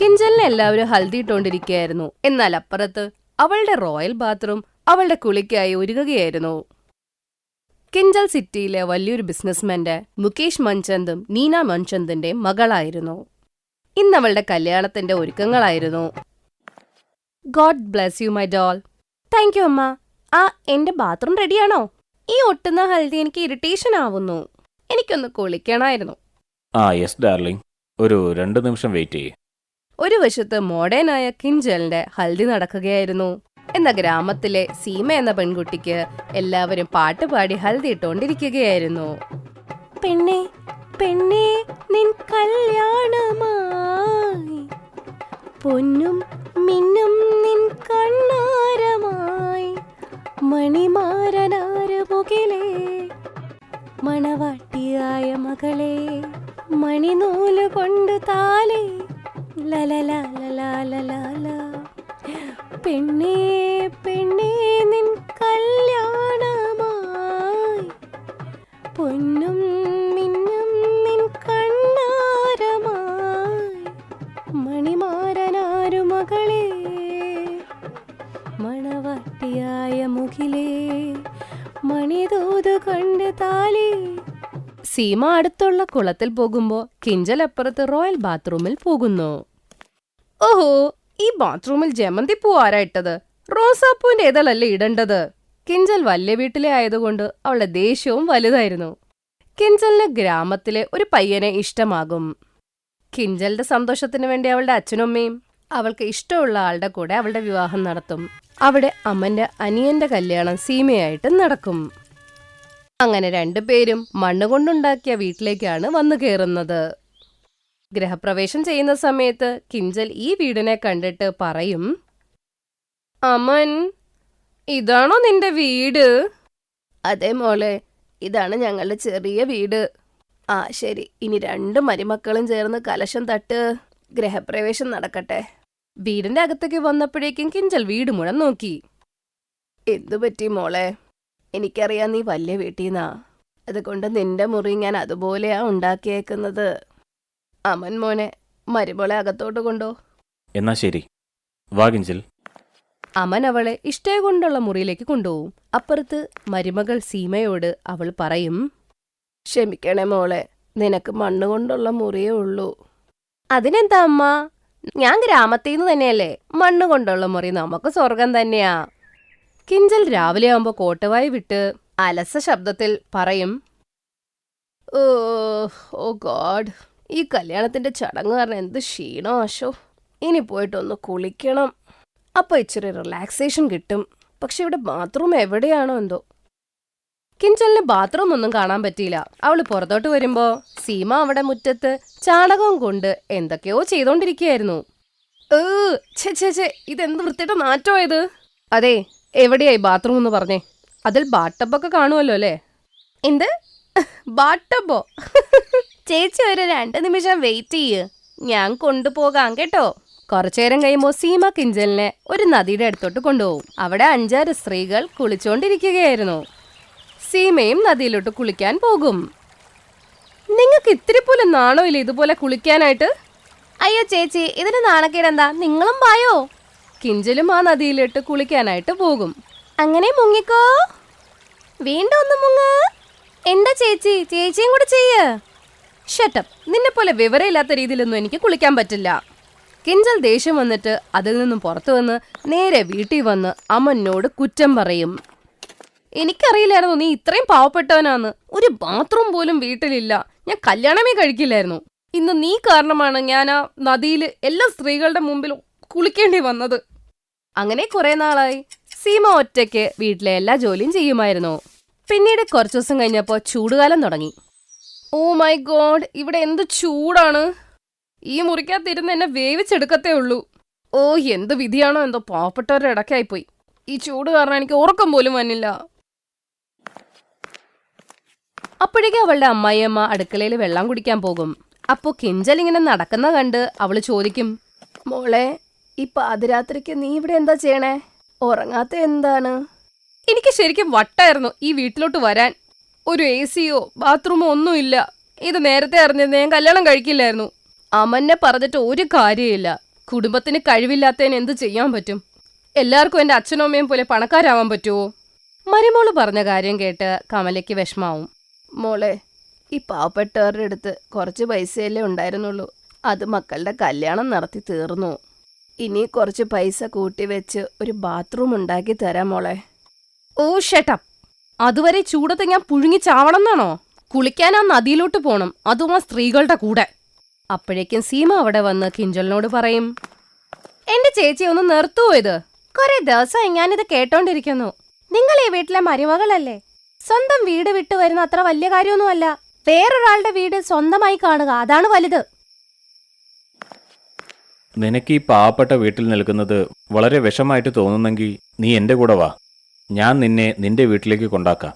കിഞ്ചലിനെ എല്ലാവരും ഹൽദി ഇട്ടോണ്ടിരിക്കുകയായിരുന്നു. എന്നാൽ അപ്പുറത്ത് അവളുടെ റോയൽ ബാത്റൂം അവളുടെ കുളിക്കായി ഒരുങ്ങുകയായിരുന്നു. കിഞ്ചൽ സിറ്റിയിലെ വലിയൊരു ബിസിനസ്മാന്റെ മുകേഷ് മൻചന്ദും നീന മൻചന്ദിന്റെ മകളായിരുന്നു. ഇന്നവളുടെ കല്യാണത്തിന്റെ ഒരുക്കങ്ങളായിരുന്നു. God bless you my doll. Thank you അമ്മ. എന്റെ ബാത്റൂം റെഡിയാണോ? ഈ ഒട്ടുന്ന ഹൽദി എനിക്ക് ഇറിറ്റേഷൻ ആവുന്നു. എനിക്കൊന്ന് കുളിക്കണമായിരുന്നു. യെസ് ഡാർലിംഗ്, ഒരു 2 നിമിഷം വെയിറ്റ് ചെയ്യേ. ഒരു വശത്ത് മോഡേണായ കിഞ്ചലിന്റെ ഹൽദി നടക്കുകയായിരുന്നു. എന്ന ഗ്രാമത്തിലെ സീമ എന്ന പെൺകുട്ടിക്ക് എല്ലാവരും പാട്ടുപാടി ഹൽദി ഇട്ടോണ്ടിരിക്കുകയായിരുന്നു. പെണ്ണേ പെണ്ണേ നിൻ കല്യാണമായി, പൊന്നും മിന്നും നിൻ കണ്ണാരമായി, മണിമാരനാര് മുകിലേ മണവാട്ടിയായ മകളെ, മണിനൂല് കൊണ്ട് താലേ ലലലാലലാലലാല. പെണ്ണേ പെണ്ണേ നിൻ കല്യാണമായി, പൊന്നും മിന്നും നിൻ കണ്ണാരമായി, മണിമാരനാരു മകളെ, മണവാട്ടിയായ മുകിലേ മണിതൂത് കൊണ്ട് താലി. സീമ അടുത്തുള്ള കുളത്തിൽ പോകുമ്പോ കിഞ്ചൽ അപ്പുറത്ത് റോയൽ ബാത്റൂമിൽ പോകുന്നു. ഓഹോ, ഈ ബാത്റൂമിൽ ജമന്തി പൂ ആരാ ഇട്ടത്? റോസാപ്പൂവിന്റെ ഏതളല്ലേ ഇടേണ്ടത്? കിഞ്ചൽ വലിയ വീട്ടിലെ ആയതുകൊണ്ട് അവളുടെ ദേഷ്യവും വലുതായിരുന്നു. കിഞ്ചലിന് ഗ്രാമത്തിലെ ഒരു പയ്യനെ ഇഷ്ടമാകും. കിഞ്ചലിന്റെ സന്തോഷത്തിന് വേണ്ടി അവളുടെ അച്ഛനും അമ്മയും അവൾക്ക് ഇഷ്ടമുള്ള ആളുടെ കൂടെ അവളുടെ വിവാഹം നടത്തും. അവിടെ അമ്മന്റെ അനിയന്റെ കല്യാണം സീമയായിട്ട് നടക്കും. അങ്ങനെ രണ്ടുപേരും മണ്ണുകൊണ്ടുണ്ടാക്കിയ വീട്ടിലേക്കാണ് വന്നു കയറുന്നത്. ഗൃഹപ്രവേശം ചെയ്യുന്ന സമയത്ത് കിഞ്ചൽ ഈ വീടിനെ കണ്ടിട്ട് പറയും, അമൻ, ഇതാണോ നിന്റെ വീട്? അതെ മോളെ, ഇതാണ് ഞങ്ങളുടെ ചെറിയ വീട്. ശരി, ഇനി 2 മരുമക്കളും ചേർന്ന് കലശം തട്ട്, ഗൃഹപ്രവേശം നടക്കട്ടെ. വീടിന്റെ അകത്തേക്ക് വന്നപ്പോഴേക്കും കിഞ്ചൽ വീട് മുഴുവൻ നോക്കി. എന്തു പറ്റി മോളെ? എനിക്കറിയാം നീ വലിയ വീട്ടീന്നാ, അതുകൊണ്ട് നിന്റെ മുറി ഞാൻ അതുപോലെയാ ഉണ്ടാക്കിയേക്കുന്നത്. അമൻ മോനെ, മരുമോളെ അകത്തോട്ട് കൊണ്ടോ. എന്നാ ശരി, വാ കിഞ്ചൽ. അമൻ അവളെ ഇഷ്ടേ കൊണ്ടുള്ള മുറിയിലേക്ക് കൊണ്ടുപോകും. അപ്പുറത്ത് മരുമകൾ സീമയോട് അവൾ പറയും, ക്ഷമിക്കണേ മോളെ, നിനക്ക് മണ്ണുകൊണ്ടുള്ള മുറിയേ ഉള്ളൂ. അതിനെന്താ അമ്മ, ഞാൻ ഗ്രാമത്തിന്ന് തന്നെയല്ലേ, മണ്ണുകൊണ്ടുള്ള മുറി നമുക്ക് സ്വർഗം തന്നെയാ. കിഞ്ചൽ രാവിലെ ആവുമ്പോ കോട്ടവായി വിട്ട് അലസ ശബ്ദത്തിൽ പറയും, ഓ ഗോഡ്, ഈ കല്യാണത്തിന്റെ ചടങ്ങ് കാരണം എന്ത് ക്ഷീണോ ആശോ. ഇനി പോയിട്ടൊന്ന് കുളിക്കണം, അപ്പൊ ഇച്ചിരി റിലാക്സേഷൻ കിട്ടും. പക്ഷെ ഇവിടെ ബാത്റൂം എവിടെയാണോ എന്തോ. കിഞ്ചലിന് ബാത്റൂം ഒന്നും കാണാൻ പറ്റിയില്ല. അവള് പുറത്തോട്ട് വരുമ്പോ സീമ അവിടെ മുറ്റത്ത് ചാണകം കൊണ്ട് എന്തൊക്കെയോ ചെയ്തോണ്ടിരിക്കുകയായിരുന്നു. ഇതെന്ത് വൃത്തിയുടെ നാറ്റോ ഇത്? അതെ, എവിടെയായി ബാത്റൂം എന്ന് പറഞ്ഞേ? അതിൽ ബാട്ടബൊക്കെ കാണുമല്ലോ അല്ലേ? എന്ത് ബാട്ടബോ? ചേച്ചി ഒരു 2 നിമിഷം വെയിറ്റ് ചെയ്യ്, ഞാൻ കൊണ്ടുപോകാം കേട്ടോ. കുറച്ചേരം കഴിയുമ്പോൾ സീമ കിഞ്ചലിനെ ഒരു നദിയുടെ അടുത്തോട്ട് കൊണ്ടുപോകും. അവിടെ 5-6 സ്ത്രീകൾ കുളിച്ചോണ്ടിരിക്കുകയായിരുന്നു. സീമയും നദിയിലോട്ട് കുളിക്കാൻ പോകും. നിങ്ങൾക്ക് ഇത്തിരി പോലും നാണോ ഇല്ല ഇതുപോലെ കുളിക്കാനായിട്ട്? അയ്യോ ചേച്ചി, ഇതിന് നാണക്കേടെന്താ, നിങ്ങളും പായോ. കിഞ്ചലും ആ നദിയിലിട്ട് കുളിക്കാനായിട്ട് പോകും. അങ്ങനെ മുങ്ങിക്കോ, വീണ്ടും ഒന്ന് മുങ്ങ്. എന്താ ചേച്ചി, ചേച്ചിയും കൂടെ ചെയ്യ്. ഷട്ടപ്പ്, നിന്നെ പോലെ വിവരമില്ലാത്ത രീതിയിലൊന്നും എനിക്ക് കുളിക്കാൻ പറ്റില്ല. കിഞ്ചൽ ദേഷ്യം വന്നിട്ട് അതിൽ നിന്നും പുറത്തു വന്ന് നേരെ വീട്ടിൽ വന്ന് അമ്മനോട് കുറ്റം പറയും. എനിക്കറിയില്ലായിരുന്നു നീ ഇത്രയും പാവപ്പെട്ടവനാന്ന്. ഒരു ബാത്റൂം പോലും വീട്ടിലില്ല. ഞാൻ കല്യാണമേ കഴിക്കില്ലായിരുന്നു. ഇന്ന് നീ കാരണമാണ് ഞാൻ ആ നദിയിൽ എല്ലാ സ്ത്രീകളുടെ മുമ്പിൽ കുളിക്കേണ്ടി വന്നത്. അങ്ങനെ കുറെ നാളായി സീമ ഒറ്റയ്ക്ക് വീട്ടിലെ എല്ലാ ജോലിയും ചെയ്യുമായിരുന്നു. പിന്നീട് കുറച്ചു ദിവസം കഴിഞ്ഞപ്പോൾ ചൂടുകാലം തുടങ്ങി. ഓ മൈ ഗോഡ്, ഇവിടെ എന്ത് ചൂടാണ്. ഈ മുറിക്കകത്തിരുന്ന് എന്നെ വേവിച്ചെടുക്കത്തേ ഉള്ളൂ. ഓ എന്ത് വിധിയാണോ എന്തോ, പാവപ്പെട്ടവരുടെ ഇടയ്ക്കായിപ്പോയി. ഈ ചൂട് കാരണം എനിക്ക് ഉറക്കം പോലും വന്നില്ല. അപ്പോഴേക്കും അവളുടെ അമ്മായിയമ്മ അടുക്കളയിൽ വെള്ളം കുടിക്കാൻ പോകും. അപ്പോ കിഞ്ചൽ ഇങ്ങനെ നടക്കുന്ന കണ്ട് അവള് ചോദിക്കും, മോളെ, ഈ പാതിരാത്രിക്ക് നീ ഇവിടെ എന്താ ചെയ്യണേ? ഉറങ്ങാത്ത എന്താണ്? എനിക്ക് ശരിക്കും വട്ടായിരുന്നു ഈ വീട്ടിലോട്ട് വരാൻ. ഒരു AC-യോ ബാത്റൂമോ ഒന്നുമില്ല. ഇത് നേരത്തെ അറിഞ്ഞത് ഞാൻ കല്യാണം കഴിക്കില്ലായിരുന്നു. അമന്നെ പറഞ്ഞിട്ട് ഒരു കാര്യമില്ല. കുടുംബത്തിന് കഴിവില്ലാത്തതിന് എന്ത് ചെയ്യാൻ പറ്റും? എല്ലാവർക്കും എന്റെ അച്ഛനും അമ്മയും പോലെ പണക്കാരാവാൻ പറ്റുമോ? മരുമോള് പറഞ്ഞ കാര്യം കേട്ട് കമലയ്ക്ക് വിഷമാവും. മോളെ, ഈ പാവപ്പെട്ടവരുടെ അടുത്ത് കുറച്ച് പൈസയല്ലേ ഉണ്ടായിരുന്നുള്ളൂ. അത് മക്കളുടെ കല്യാണം നടത്തി തീർന്നു. ഇനി കുറച്ച് പൈസ കൂട്ടി വെച്ച് ഒരു ബാത്റൂം ഉണ്ടാക്കി തരാം മോളെ. ഓ ഷട്ടപ്പ്! അതുവരെ ചൂടത്ത് ഞാൻ പുഴുങ്ങി ചാവണമെന്നാണോ? കുളിക്കാൻ ആ നദിയിലോട്ട് പോണം, അതും ആ സ്ത്രീകളുടെ കൂടെ. അപ്പോഴേക്കും സീമ അവിടെ വന്ന് കിഞ്ചലിനോട് പറയും, എന്റെ ചേച്ചി ഒന്ന് നിർത്തുവോ ഇത്? കുറെ ദിവസമായി ഞാനിത് കേട്ടോണ്ടിരിക്കുന്നു. നിങ്ങൾ ഈ വീട്ടിലെ മരുമകളല്ലേ? സ്വന്തം വീട് വിട്ടു വരുന്ന അത്ര വലിയ കാര്യമൊന്നുമല്ല. വേറൊരാളുടെ വീട് സ്വന്തമായി കാണുക, അതാണ് വലുത്. നിനക്ക് ഈ പാവപ്പെട്ട വീട്ടിൽ നിൽക്കുന്നത് വളരെ വിഷമായിട്ട് തോന്നുന്നെങ്കിൽ നീ എൻ്റെ കൂടെ വാ. ഞാൻ നിന്നെ നിന്റെ വീട്ടിലേക്ക് കൊണ്ടാക്കാം.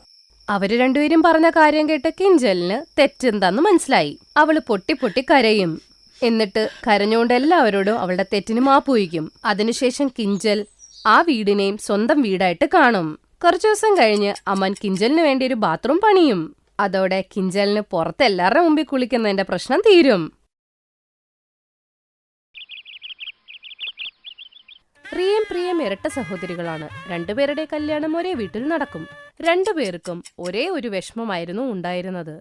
അവര് രണ്ടുപേരും പറഞ്ഞ കാര്യം കേട്ട് കിഞ്ചലിന് തെറ്റെന്താന്ന് മനസ്സിലായി. അവള് പൊട്ടി പൊട്ടി കരയും. എന്നിട്ട് കരഞ്ഞുകൊണ്ട് എല്ലാവരോടും അവളുടെ തെറ്റിന് മാപ്പുവയ്ക്കും. അതിനുശേഷം കിഞ്ചൽ ആ വീടിനെയും സ്വന്തം വീടായിട്ട് കാണും. കുറച്ചു ദിവസം കഴിഞ്ഞ് അമ്മൻ കിഞ്ചലിന് വേണ്ടി ഒരു ബാത്റൂം പണിയും. അതോടെ കിഞ്ചലിന് പുറത്ത് എല്ലാവരുടെ മുമ്പിൽ കുളിക്കുന്നതിന്റെ പ്രശ്നം തീരും. റിയയും പ്രിയയും ഇരട്ട സഹോദരികളാണ്. രണ്ടുപേരുടെ കല്യാണം ഒരേ വീട്ടിൽ നടക്കും. രണ്ടുപേർക്കും ഒരേ ഒരു വിഷമമായിരുന്നു ഉണ്ടായിരുന്നത്.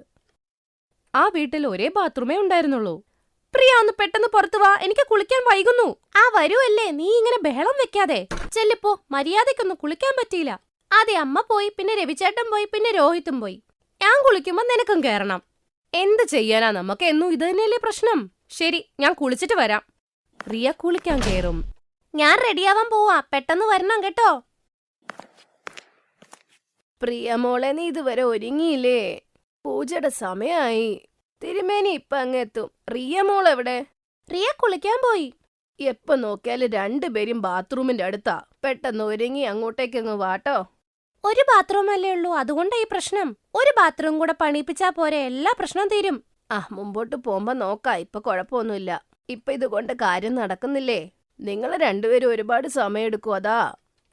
ആ വീട്ടിൽ ഒരേ ബാത്റൂമേ ഉണ്ടായിരുന്നുള്ളൂ. പ്രിയ, ഒന്ന് പെട്ടെന്ന് പുറത്തു വാ, എനിക്ക് കുളിക്കാൻ വൈകുന്നു. ആ വരുവല്ലേ, നീ ഇങ്ങനെ ബഹളം വെക്കാതെ ചെല്ലിപ്പോ. മര്യാദയ്ക്കൊന്നും കുളിക്കാൻ പറ്റിയില്ല. ആദ്യം അമ്മ പോയി, പിന്നെ രവിചേട്ടൻ പോയി, പിന്നെ രോഹിത്തും പോയി. ഞാൻ കുളിക്കുമ്പോ നിനക്കും കേറണം. എന്ത് ചെയ്യാനാ, നമുക്ക് എന്നും ഇത് തന്നെയല്ലേ പ്രശ്നം. ശരി, ഞാൻ കുളിച്ചിട്ട് വരാം. റിയ കുളിക്കാൻ കേറും. ഞാൻ റെഡിയാവാൻ പോവാ, പെട്ടെന്ന് വരണം കേട്ടോ. പ്രിയ മോളെ, നീ ഇതുവരെ ഒരുങ്ങിയില്ലേ? പൂജയുടെ സമയായി. തിരുമേനി ഇപ്പൊ അങ്ങെത്തും. റിയ മോൾ എവിടെ? റിയ കുളിക്കാൻ പോയി. എപ്പോ നോക്കിയാലും രണ്ടുപേരും ബാത്റൂമിന്റെ അടുത്താ. പെട്ടെന്ന് ഒരുങ്ങി അങ്ങോട്ടേക്കങ്ങ് വാട്ടോ. ഒരു ബാത്റൂം അല്ലേ ഉള്ളൂ, അതുകൊണ്ടാ ഈ പ്രശ്നം. ഒരു ബാത്റൂം കൂടെ പണിയിപ്പിച്ചാ പോരെ, എല്ലാ പ്രശ്നവും തീരും. മുമ്പോട്ട് പോകുമ്പോ നോക്കാം, ഇപ്പൊ കുഴപ്പമൊന്നുമില്ല. ഇപ്പൊ ഇതുകൊണ്ട് കാര്യം നടക്കുന്നില്ലേ? നിങ്ങൾ രണ്ടുപേരും ഒരുപാട് സമയമെടുക്കും. അതാ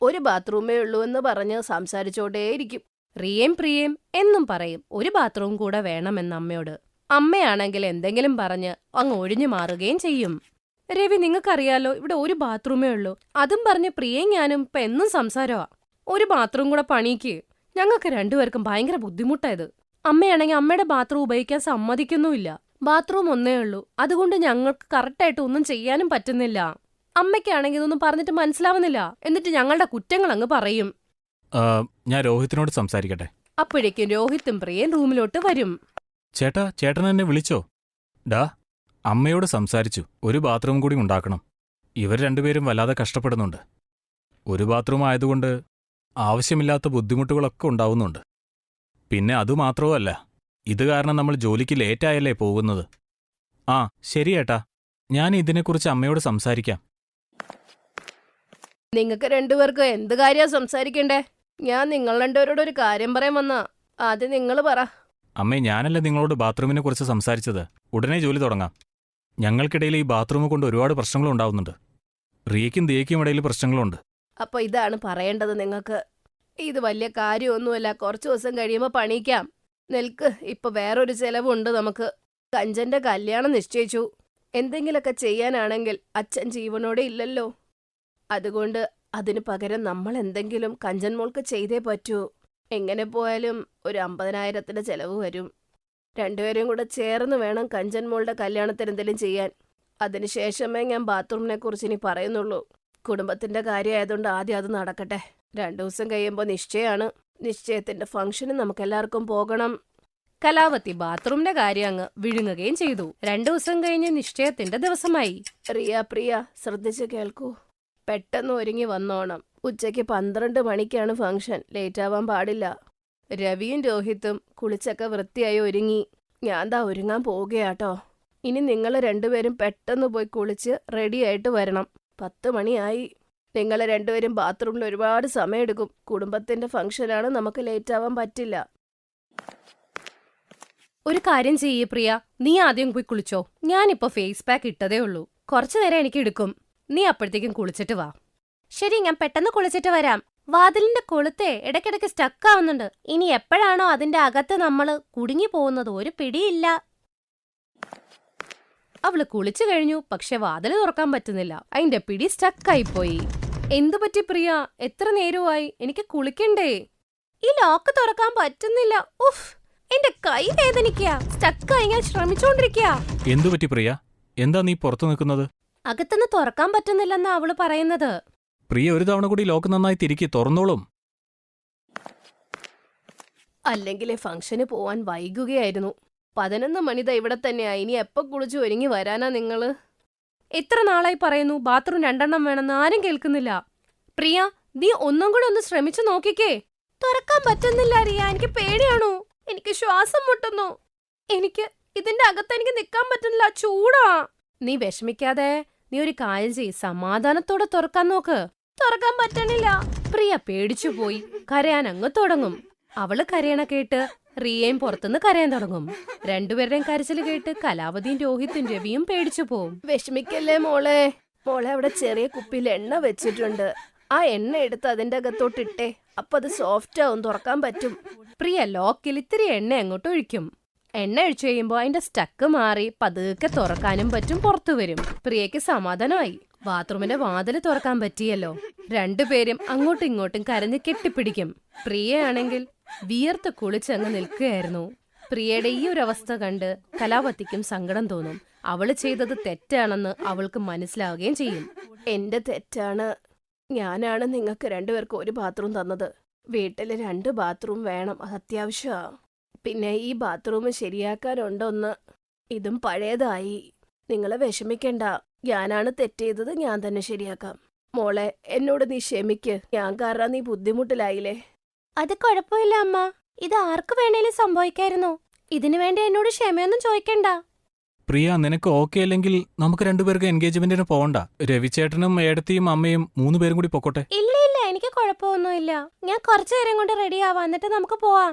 ഒരു ബാത്റൂമേ ഉള്ളൂ എന്ന് പറഞ്ഞ് സംസാരിച്ചോണ്ടേയിരിക്കും. റിയേം പ്രിയേം എന്നും പറയും ഒരു ബാത്റൂം കൂടെ വേണമെന്ന് അമ്മയോട്. അമ്മയാണെങ്കിൽ എന്തെങ്കിലും പറഞ്ഞ് അങ്ങ് ഒഴിഞ്ഞു മാറുകയും ചെയ്യും. രവി, നിങ്ങൾക്കറിയാലോ ഇവിടെ ഒരു ബാത്റൂമേ ഉള്ളൂ. അതും പറഞ്ഞ് പ്രിയേം ഞാനും ഇപ്പൊ എന്നും സംസാരമാ. ഒരു ബാത്റൂം കൂടെ പണിക്ക്. ഞങ്ങൾക്ക് രണ്ടുപേർക്കും ഭയങ്കര ബുദ്ധിമുട്ടായത്. അമ്മയാണെങ്കിൽ അമ്മയുടെ ബാത്റൂം ഉപയോഗിക്കാൻ സമ്മതിക്കുന്നുമില്ല. ബാത്റൂം ഒന്നേ ഉള്ളൂ, അതുകൊണ്ട് ഞങ്ങൾക്ക് കറക്റ്റായിട്ട് ഒന്നും ചെയ്യാനും പറ്റുന്നില്ല. അമ്മയ്ക്കാണെങ്കിൽ ഇതൊന്നും പറഞ്ഞിട്ട് മനസ്സിലാവുന്നില്ല. എന്നിട്ട് ഞങ്ങളുടെ കുറ്റങ്ങൾ അങ്ങ് പറയും. ഞാൻ രോഹിത്തിനോട് സംസാരിക്കട്ടെ. അപ്പോഴേക്കും രോഹിത്തും പ്രിയൻ റൂമിലോട്ട് വരും. ചേട്ടൻ എന്നെ വിളിച്ചോ? ഡാ, അമ്മയോട് സംസാരിച്ചു, ഒരു ബാത്റൂം കൂടി ഉണ്ടാക്കണം. ഇവർ രണ്ടുപേരും വല്ലാതെ കഷ്ടപ്പെടുന്നുണ്ട്. ഒരു ബാത്റൂം ആയതുകൊണ്ട് ആവശ്യമില്ലാത്ത ബുദ്ധിമുട്ടുകളൊക്കെ ഉണ്ടാവുന്നുണ്ട്. പിന്നെ അതുമാത്രവുമല്ല, ഇത് കാരണം നമ്മൾ ജോലിക്ക് ലേറ്റായല്ലേ പോകുന്നത്. ശരി ഏട്ടാ, ഞാൻ ഇതിനെക്കുറിച്ച് അമ്മയോട് സംസാരിക്കാം. നിങ്ങൾക്ക് രണ്ടുപേർക്ക് എന്ത് കാര്യാ സംസാരിക്കണ്ടേ? ഞാൻ നിങ്ങൾ രണ്ടുപേരോട് ഒരു കാര്യം പറയാൻ വന്നാ. ആദ്യം നിങ്ങൾ പറ. അമ്മേ, ഞാനല്ലേ നിങ്ങളോട് ബാത്റൂമിനെ കുറിച്ച് സംസാരിച്ചത്. ഉടനെ ജോലി തുടങ്ങാം. ഞങ്ങൾക്കിടയിൽ ഈ ബാത്റൂം കൊണ്ട് ഒരുപാട് പ്രശ്നങ്ങളുണ്ടാവുന്നുണ്ട്. റിയയ്ക്കും ദിയയ്ക്കും ഇടയിൽ പ്രശ്നങ്ങളുണ്ട്. അപ്പൊ ഇതാണ് പറയേണ്ടത് നിങ്ങൾക്ക്. ഇത് വലിയ കാര്യമൊന്നുമല്ല, കുറച്ചു ദിവസം കഴിയുമ്പോൾ പണിയിക്കാം. നിൽക്ക്, ഇപ്പൊ വേറൊരു ചെലവുണ്ട് നമുക്ക്. കഞ്ചന്റെ കല്യാണം നിശ്ചയിച്ചു. എന്തെങ്കിലൊക്കെ ചെയ്യാനാണെങ്കിൽ അച്ഛൻ ജീവനോടെ ഇല്ലല്ലോ. അതുകൊണ്ട് അതിനു പകരം നമ്മൾ എന്തെങ്കിലും കഞ്ചൻ മോൾക്ക് ചെയ്തേ പറ്റൂ. എങ്ങനെ പോയാലും ഒരു 50,000 ചെലവ് വരും. രണ്ടുപേരും കൂടെ ചേർന്ന് വേണം കഞ്ചൻ മോളുടെ കല്യാണത്തിന് എന്തെങ്കിലും ചെയ്യാൻ. അതിനുശേഷമേ ഞാൻ ബാത്റൂമിനെ കുറിച്ച് ഇനി പറയുന്നുള്ളൂ. കുടുംബത്തിന്റെ കാര്യമായതുകൊണ്ട് ആദ്യം അത് നടക്കട്ടെ. 2 ദിവസം കഴിയുമ്പോൾ നിശ്ചയമാണ്. നിശ്ചയത്തിന്റെ ഫംഗ്ഷന് നമുക്കെല്ലാവർക്കും പോകണം. കലാവതി ബാത്റൂമിന്റെ കാര്യം അങ്ങ് വിഴുങ്ങുകയും ചെയ്തു. 2 ദിവസം കഴിഞ്ഞ് നിശ്ചയത്തിന്റെ ദിവസമായി. പ്രിയ ശ്രദ്ധിച്ച് കേൾക്കൂ. പെട്ടെന്ന് ഒരുങ്ങി വന്നോണം. ഉച്ചയ്ക്ക് 12 മണിക്കാണ് ഫംഗ്ഷൻ. ലേറ്റ് ആവാൻ പാടില്ല. രവിയും രോഹിത്തും കുളിച്ചൊക്കെ വൃത്തിയായി ഒരുങ്ങി. ഞാൻ ദാ ഒരുങ്ങാൻ പോവുകയാട്ടോ. ഇനി നിങ്ങൾ രണ്ടുപേരും പെട്ടെന്ന് പോയി കുളിച്ച് റെഡിയായിട്ട് വരണം. 10 മണിയായി. നിങ്ങൾ രണ്ടുപേരും ബാത്റൂമിൽ ഒരുപാട് സമയമെടുക്കും. കുടുംബത്തിന്റെ ഫംഗ്ഷനാണ്, നമുക്ക് ലേറ്റ് ആവാൻ പറ്റില്ല. ഒരു കാര്യം ചെയ്യേ പ്രിയ, നീ ആദ്യം പോയി കുളിച്ചോ. ഞാനിപ്പോ ഫേസ് പാക്ക് ഇട്ടതേ ഉള്ളൂ. കുറച്ചു നേരം എനിക്ക് എടുക്കും. നീ അപ്പോഴത്തേക്കും കുളിച്ചിട്ട് വാ. ശരി, ഞാൻ പെട്ടെന്ന് കുളിച്ചിട്ട് വരാം. വാതിലിന്റെ കൊളുത്തേ ഇടയ്ക്കിടയ്ക്ക് സ്റ്റക്ക് ആവുന്നുണ്ട്. ഇനി എപ്പോഴാണോ അതിന്റെ അകത്ത് നമ്മള് കുടുങ്ങി പോകുന്നത് ഒരു പിടിയില്ല. അവള് കുളിച്ചു കഴിഞ്ഞു, പക്ഷെ വാതില് തുറക്കാൻ പറ്റുന്നില്ല. അതിന്റെ പിടി സ്റ്റക്കായി പോയി. എന്തു പറ്റി പ്രിയ? എത്ര നേരമായി? എനിക്ക് കുളിക്കണ്ടേ? ഈ ലോക്ക് തുറക്കാൻ പറ്റുന്നില്ല. ഉഫ്, എന്റെ കൈ വേദനിക്കുക. സ്റ്റക്കായി ഞാൻ ശ്രമിച്ചോണ്ടിരിക്കുക. എന്തു പറ്റി പ്രിയ? എന്താ നീ പുറത്തു നിൽക്കുന്നത്? അകത്തുനിന്ന് തുറക്കാൻ പറ്റുന്നില്ലെന്നാ അവള് പറയുന്നത്. പ്രിയ ഒരു തവണ കൂടി ലോക്ക് നന്നായി തിരികെ തുറന്നോളും. അല്ലെങ്കിലേ ഫംഗ്ഷന് പോവാൻ വൈകുകയായിരുന്നു. 11 മണിത ഇവിടെ തന്നെയാ. ഇനി എപ്പോ കുളിച്ചു ഒരുങ്ങി വരാനാ നിങ്ങള്? എത്ര നാളായി പറയുന്നു ബാത്റൂം 2 വേണമെന്ന്, ആരും കേൾക്കുന്നില്ല. പ്രിയ, നീ ഒന്നും കൂടെ ഒന്ന് ശ്രമിച്ചു നോക്കിക്കേ. തുറക്കാൻ പറ്റുന്നില്ല റിയ, എനിക്ക് പേടിയാണു. എനിക്ക് ശ്വാസം മുട്ടുന്നു. എനിക്ക് ഇതിന്റെ അകത്ത് എനിക്ക് നിക്കാൻ പറ്റുന്നില്ല, ചൂടാ. നീ വിഷമിക്കാതെ, നീ ഒരു കാര്യം ചെയ്യ്, സമാധാനത്തോടെ തുറക്കാൻ നോക്ക്. തുറക്കാൻ പറ്റണില്ല. പ്രിയ പേടിച്ചു പോയി, കരയാൻ അങ്ങ് തുടങ്ങും. അവള് കരയണ കേട്ട് റിയയും പുറത്തുനിന്ന് കരയാൻ തുടങ്ങും. രണ്ടുപേരുടെയും കരച്ചില് കേട്ട് കലാവതിയും രോഹിത്തും രവിയും പേടിച്ചു പോവും. വിഷമിക്കല്ലേ മോളെ. മോളെ അവിടെ ചെറിയ കുപ്പിയിൽ എണ്ണ വെച്ചിട്ടുണ്ട്. ആ എണ്ണ എടുത്ത് അതിന്റെ അകത്തോട്ടിട്ടേ, അപ്പൊ അത് സോഫ്റ്റ് ആവും, തുറക്കാൻ പറ്റും. പ്രിയ ലോക്കിൽ ഇത്തിരി എണ്ണ അങ്ങോട്ട് ഒഴിക്കും. എണ്ണ ഒഴിച്ചു കഴിയുമ്പോ അതിന്റെ സ്റ്റക്ക് മാറി പതുക്കെ തുറക്കാനും പറ്റും, പുറത്തു വരും. പ്രിയക്ക് സമാധാനമായി. ബാത്റൂമിന്റെ വാതില് തുറക്കാൻ പറ്റിയല്ലോ. രണ്ടുപേരും അങ്ങോട്ടും ഇങ്ങോട്ടും കരഞ്ഞ് കെട്ടിപ്പിടിക്കും. പ്രിയയാണെങ്കിൽ വിയർത്ത് കുളിച്ചങ്ങ് നിൽക്കുകയായിരുന്നു. പ്രിയയുടെ ഈ ഒരു അവസ്ഥ കണ്ട് കലാവതിക്കും സങ്കടം തോന്നും. അവള് ചെയ്തത് തെറ്റാണെന്ന് അവൾക്ക് മനസ്സിലാവുകയും ചെയ്യും. എന്റെ തെറ്റാണ്. ഞാനാണ് നിങ്ങൾക്ക് രണ്ടുപേർക്കും ഒരു ബാത്റൂം തന്നത്. വീട്ടില് 2 ബാത്റൂം വേണം, അത് അത്യാവശ്യമാ. പിന്നെ ഈ ബാത്റൂം ശരിയാക്കാനുണ്ടോന്ന്, ഇതും പഴയതായി. നിങ്ങളെ വിഷമിക്കണ്ട, ഞാനാണ് തെറ്റ് ചെയ്തത്, ഞാൻ തന്നെ ശരിയാക്കാം. മോളെ, എന്നോട് നീ ക്ഷമിക്ക്. ഞാൻ കാരണം നീ ബുദ്ധിമുട്ടിലായില്ലേ? അത് കുഴപ്പമില്ല അമ്മ, ഇത് ആർക്ക് വേണേലും സംഭവിക്കായിരുന്നു. ഇതിനു വേണ്ടി എന്നോട് ക്ഷമയൊന്നും ചോദിക്കണ്ട. പ്രിയ, നിനക്ക് ഓക്കെ അല്ലെങ്കിൽ നമുക്ക് രണ്ടുപേർക്ക് എൻഗേജ്മെന്റിന് പോകണ്ട. രവിചേട്ടനും ഏടത്തിയും അമ്മയും 3 പേരും കൂടി പൊക്കോട്ടെ. ഇല്ല ഇല്ല, എനിക്ക് കുഴപ്പമൊന്നുമില്ല. ഞാൻ കുറച്ചു നേരം കൊണ്ട് റെഡി ആവാം, എന്നിട്ട് നമുക്ക് പോവാം.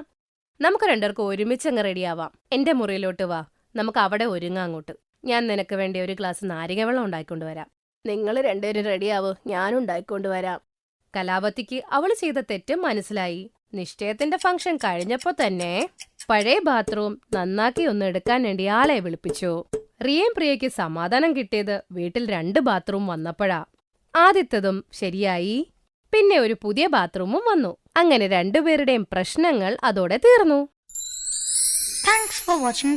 നമുക്ക് രണ്ടുപേർക്കും ഒരുമിച്ച് അങ്ങ് റെഡിയാവാം. എന്റെ മുറിയിലോട്ട് വാ, നമുക്ക് അവിടെ ഒരുങ്ങാം അങ്ങോട്ട്. ഞാൻ നിനക്ക് വേണ്ടി ഒരു ഗ്ലാസ് നാരങ്ങവെള്ളം ഉണ്ടായിക്കൊണ്ടുവരാം. നിങ്ങൾ രണ്ടുപേരും റെഡിയാവോ, ഞാൻ ഉണ്ടായിക്കൊണ്ടുവരാം. കലാവതിക്ക് അവള് ചെയ്ത തെറ്റ് മനസ്സിലായി. നിശ്ചയത്തിന്റെ ഫംഗ്ഷൻ കഴിഞ്ഞപ്പോ തന്നെ പഴയ ബാത്റൂം നന്നാക്കി ഒന്ന് എടുക്കാൻ വേണ്ടി ആളെ വിളിപ്പിച്ചു. റിയയും പ്രിയയ്ക്ക് സമാധാനം കിട്ടിയത് വീട്ടിൽ 2 ബാത്റൂം വന്നപ്പോഴാ. ആദ്യത്തതും ശരിയായി, പിന്നെ ഒരു പുതിയ ബാത്റൂമും വന്നു. അങ്ങനെ രണ്ടുപേരുടെയും പ്രശ്നങ്ങൾ അതോടെ തീർന്നു. Thanks for watching.